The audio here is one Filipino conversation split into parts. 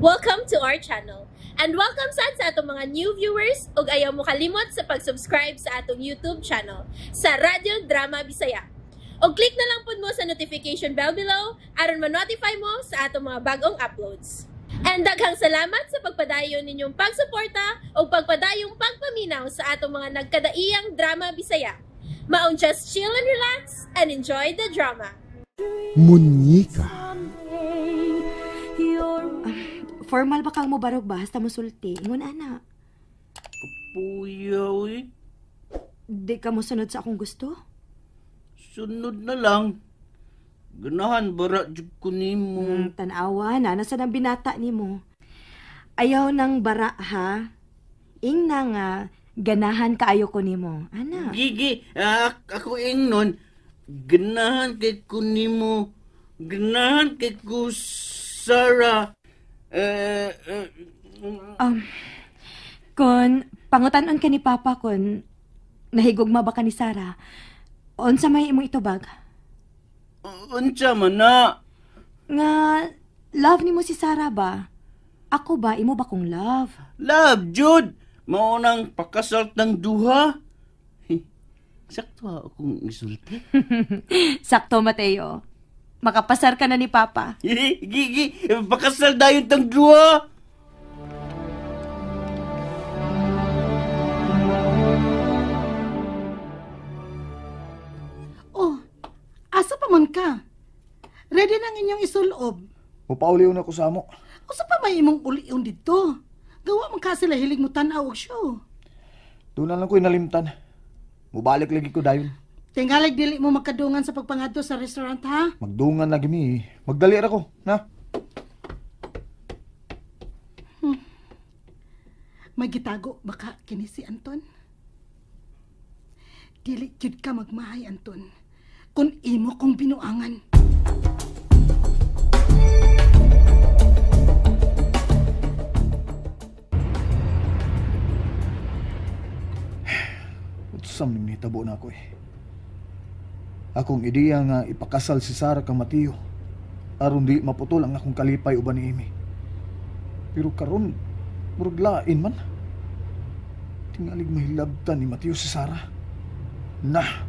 Welcome to our channel. And welcome sa atong mga new viewers ug ayaw mo kalimot sa pag-subscribe sa atong YouTube channel sa Radyo Drama Bisaya. O click na lang pud mo sa notification bell below aron ma-notify mo sa atong mga bagong uploads. And daghang salamat sa pagpadayon ninyong pagsuporta o pagpadayong pagpaminaw sa atong mga nagkadaiyang Drama Bisaya. Maong just chill and relax and enjoy the drama. Munyika. Formal ba kang mo barog basta mo sulti? Ingon ana. Kapuyaw eh. Di ka mo sunod sa akong gusto? Sunod na lang. Ganahan bara jud ko nimo. Tanawa na, nasa nang binata ni mo. Ayaw nang bara ha? Ing na nga, ganahan kaayo ko ni mo. Ana. Gigi, ako ingnon. Ganahan kay ko nimo. Ganahan kay ko Sarah. Kon pangutanon ka ni Papa kon nahigugma ba ka ni Sarah? Unsa may imong itubag? Unsa man na? Nga love ni mo si Sarah ba? Ako ba imo ba kong love? Love, Jude. Maunang pakasal ng duha. Sakto akong isulti. Sakto, Mateo. Makapasar ka na ni Papa. Gigi, pakasal dayon tang duha. Oh, asa pa man ka? Ready nang inyong isulob. Mupauliw na ko sa amo. Asa pa may imong uliyon dito? Gawa man ka sila hilig mo tanaw og show. Doon na lang ko'y nalimtan. Mubalik lagi ko dayon. Tingalig dili mo magkadungan sa pagpangadto sa restaurant ha? Magdungan lagi mi. Magdali ra ko, na? May gitago baka kini si Anton? Dili jud ka magmahay, Anton. Kung imo kong binuangan. Utsam ning nitabo na ako eh. Akong ideya nga ipakasal si Sarah kang Mateo aron di maputol ang akong kalipay uban ni Amy. Pero karon murag lain man. Tingalig mahilabtan ni Mateo si Sarah. Nah,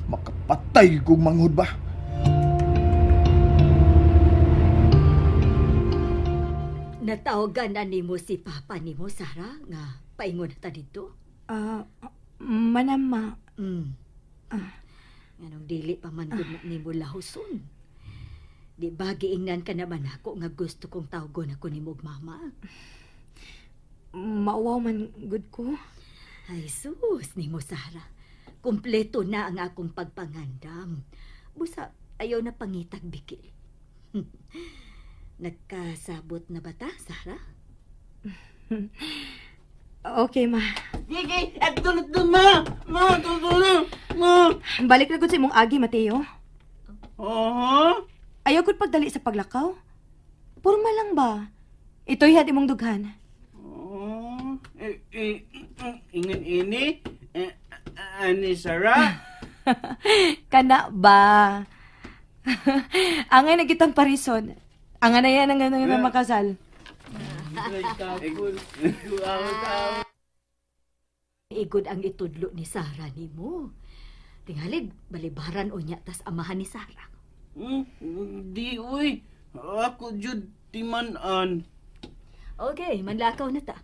makapatay kong manghud ba? Natawagan na nimo si Papa nimo, Sarah, nga paingon na ta dito? Manama. Anong dili pa man gud na nimo lahuson. Di ba giingnan ka naman ako nga gusto kong tawgon ako nimo og mama? Mauwaw man good ko. Ay sus, nimo Sarah. Kompleto na ang akong pagpangandam. Busa ayaw na pangitag bikil. Nagkasabot na ba ta, Sarah? Okay, ma. Gigi, tulad doon, ma! Ma, tulad! Ma! Balik na gud sa imong agi, Mateo. Ayaw gud pagdali sa paglakaw. Porma lang ba? Ito'y had imong dughan. Ingon ini? Ani Sarah? Kana ba? Angay na kitang parison. Angay na yan ang makasal. Igod ang itudlo ni Sarah nimo. Tingalig balibaran o niya tas amahan ni Sarah. Di uy. Ako jud timan-an. Okay, manlakaw na ta.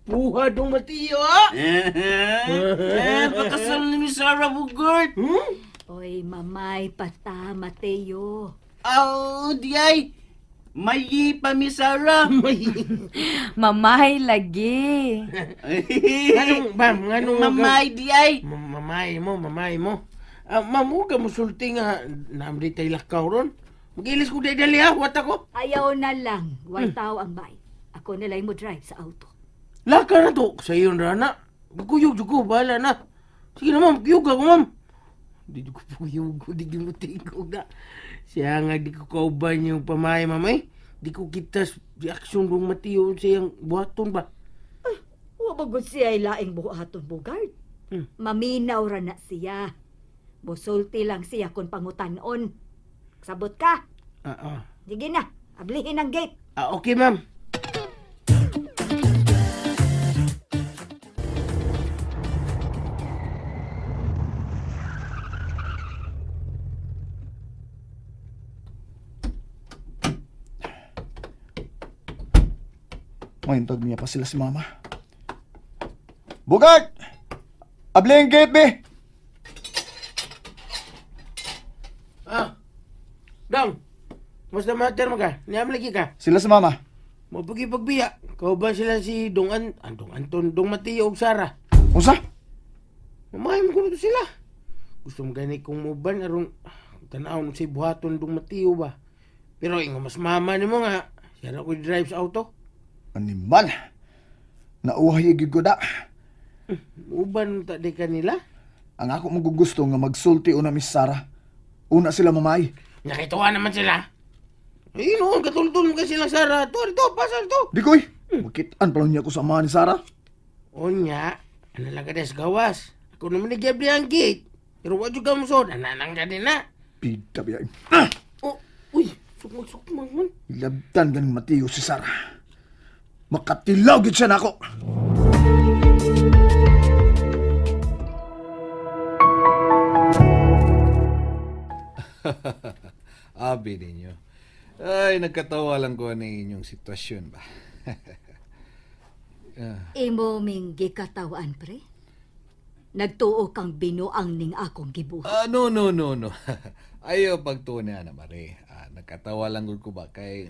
Buha dong Mateo. Pakasal ni Sarah Bugart. Oy, mamay pata, Mateo. Diyay. Mayi pa mi Sarah. Mamay lagi. Mamay diyay. Mamay mo. Mamuga mo sulti nga namdi tay lakaw ron. Magilis ko dali ha, wat ako. Ayaw na lang. Way tao ang bay. Ako nalay mo drive sa auto. Laka na to. Sa iyo na. Bukuyog ko, bahala na. Sige na ma'am, kiyog ako ma'am. Di ko puyog, di mo tingog na. Siya nga di ko kauban yung pamay mamay. Di ko kita reaksyon ng Mateo siyang buhaton ba? Ay, wabagod siya ay laing buhaton Bugart. Maminaw ra na siya. Musulti lang siya kung pangutanon. Sabot ka? Sige na, ablihin ang gate. Okay, ma'am. Mahintag niya pa sila si mama. Bugag! Abli ang gate, be! Dong, mas na mater mo ka? Niyam lagi ka? Sila si mama. Mapagi pagbiya. Kau ba sila si Dong Anton, Dong Mateo ug Sara? Unsa? Mamay mo ko sila. Gusto mo gani kong muban aron tanaw mo si buhaton Dong Mateo ba? Pero ingo mas mama ni mo nga. Siya na ko drive sa auto. Animal! Nauhay igiguda. Uban ta di kanila? Ang ako magugusto nga magsulti una Miss Sarah. Una sila mamay. Nakituwa naman sila. Ay, no, katultol mo kasi lang, Sara. Ito, pasal to. Di koy! Makitaan pala niya ako sa ama ni Sarah. O niya, ano lang ka des gawas. Ako naman nagyabli ang gate. Pero wadyo ka mo sod, ananang ka din na. Pida biya. Oh, uy, sukmang man. Ilabdan ganing Mateo si Sarah. Makatilaw gid siya nako. Abi ninyo. Ay, nagkatawa lang ko na inyong sitwasyon ba. Imo ming gikatawaan, pre? Nagtuo kang binuang ning akong gibuhat. No. Ayaw pagtunay na, Mare. Nagkatawa lang ko ba kay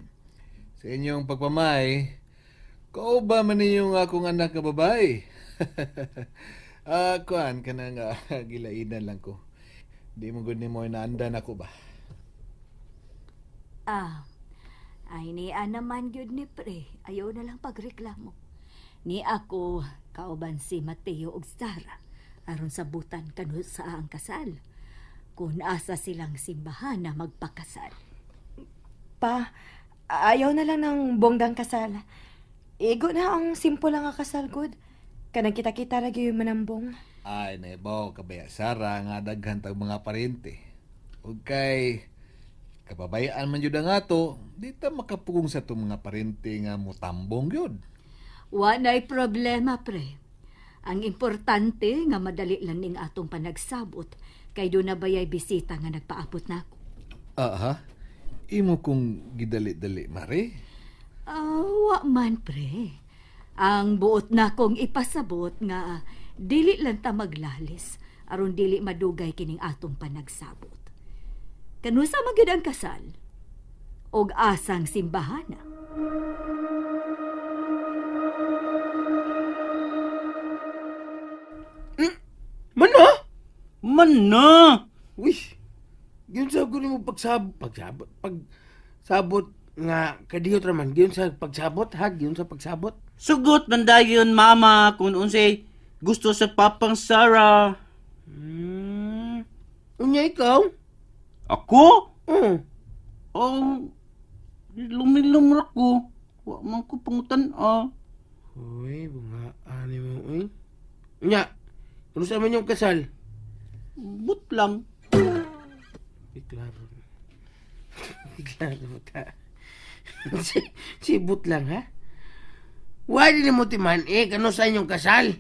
sa inyong pagpamay, kau ba man ninyong akong anak na babae? Kuan ka na nga, gilainan lang ko. Di mo gud ni mo inaandan ako ba? Ay niya naman yun ni pre. Ayaw na lang pagreklamo. Ni ako, kauban si Mateo ug Sara. Aron sabutan kanu sa ang kasal. Kung asa silang simbahan na magpakasal. Pa, ayaw na lang ng bonggang kasal. Igo na ang simple lang nga kasal, good. Kanang kita-kita lagi yung manambong. Ay, naibaw, kabaya Sara, nga daghan tag mga parente. Ug kay kababayaan man jud nga to, di ta makapugong sa itong mga parente nga mutambong yun. Wanay problema, pre. Ang importante nga madali lang ning atong panagsabot kay do na bayay bisita nga nagpaabot nako. Aha, imo kong gidali-dali, Mare? Wa man, pre. Ang buot na kong ipasabot nga dili lang ta maglalis aron dili madugay kining atong panagsabot. Kanusa magyud ang kasal? Og asang simbahana? Mana? Uy, yun sa ko mo pagsabot nga kadiyot raman. Yun sa pagsabot, yun sa pagsabot. Sugot bandayon mama kung unsay gusto sa papang Sara. Unya ikaw? Ako? Oo. Lumilumrak ko. Wa man ko pangutan Uy, bunga, ani mo, uy. Unya, kung sa man yung kasal? But lang. Klaro ta. si but lang, ha? Wadi na mo timan, kano sa inyong kasal?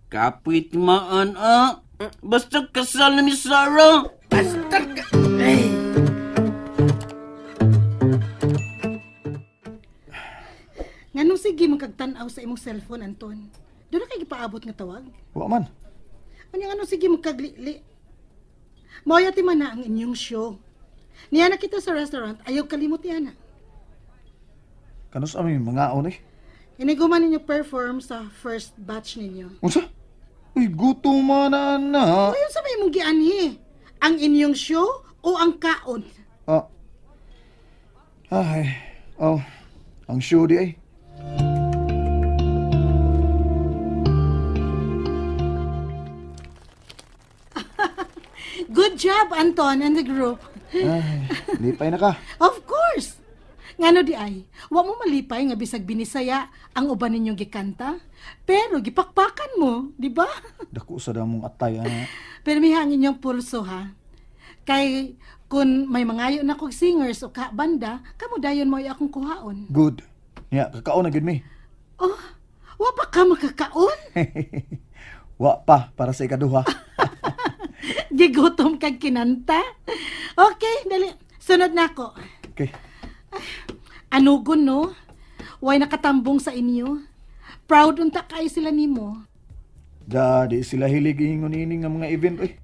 Kapit maan Basta kasal na ni Sarah. Basta ka... Ay! Nganong sige magkagtanaw sa imong cellphone, Anton? Doon na kayo gipaabot nga tawag? Wa man. Ano nga sige magkaglili? Moyati man na ang inyong show. Niya na kita sa restaurant, ayaw kalimot niya na. Kanus amin mga on Iniguman ninyo perform sa first batch ninyo. Unsa? Uy, gutom na. O yun sa may mong gianhi? Ang inyong show o ang kaon? Ang show di ay. Good job, Anton and the group. Lipay na ka. Of course. Ngano di ay, wa mo malipay nga bisag binisaya ang uban ninyong gikanta, pero gipakpakan mo, di ba? Dako sa damong atay, Pero may hangin yung pulso, ha? Kay Kung may mangayo na kog singers o banda, kamo dayon mo akong kuhaon. Good. Nya, kakaon na gid mi. Oh, wa pa ka makakaon? Wa pa para sa ikaduha. Gigutom kag kinanta? Okay, dali. Sunod na ako. Okay. Anugon, no? Way nakatambong sa inyo. Proud unta kayo sila nimo. Di sila hilig ingon ini nga mga event oy.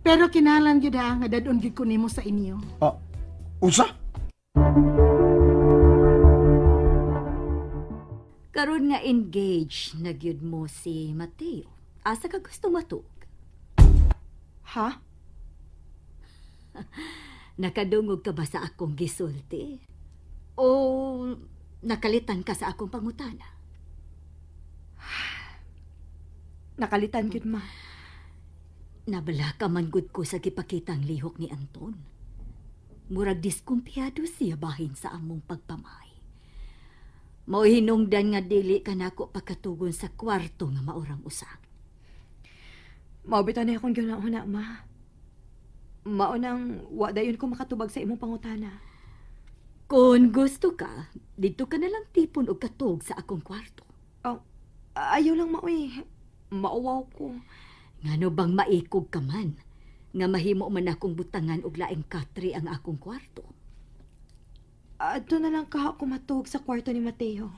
Pero kinalan gyud ha nga dadon gyud ko nimo sa inyo. Ah, usa? Karon nga engaged na gyud mo si Mateo. Asa ka gusto matug? Ha? Nakadungog ka ba sa akong gisulti? O nakalitan ka sa akong pangutana? Nakalitan gyud ma. Nabala ka man gud ko sa gipakitang lihok ni Anton. Murag diskumpiyado siya bahin sa among pagpamay. Mao hinungdan nga dili ka nako pagkatugon sa kwarto nga maurang usa. Maubitan na akong ginahuna, ma. Maunang wa dayon ko makatubag sa imong pangutana. Kung gusto ka, dito ka na lang tipon og katog sa akong kwarto. Oh, ayaw lang maoy. Mauwaw ko. Ngano bang maikog ka man? Nga mahimo man akong butangan og laing katri ang akong kwarto. Adto na lang kaha ko matug sa kwarto ni Mateo.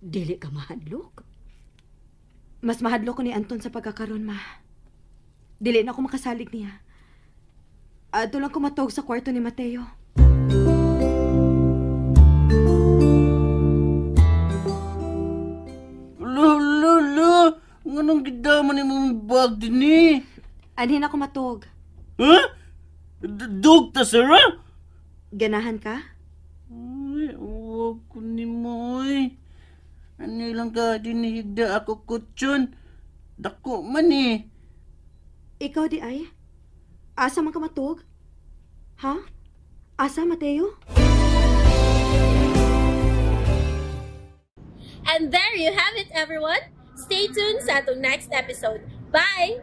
Dili ka mahadlok? Mas mahadlok ko ni Anton sa pagkakaroon, ma. Dili na ako makasalig niya. Adto lang ko matug sa kwarto ni Mateo. Lolo, nganong gidaman ni mong bag din eh? Anhin ako matug. Ha? Dog ta, Sarah? Ganahan ka? Ay, huwag ko ni mo eh. Ano lang ka dinihigda ako kutsyon. Dako man eh. Ikaw di ay? Asa man ka matug? Ha? Asa, Mateo? And there you have it, everyone. Stay tuned sa atong next episode. Bye!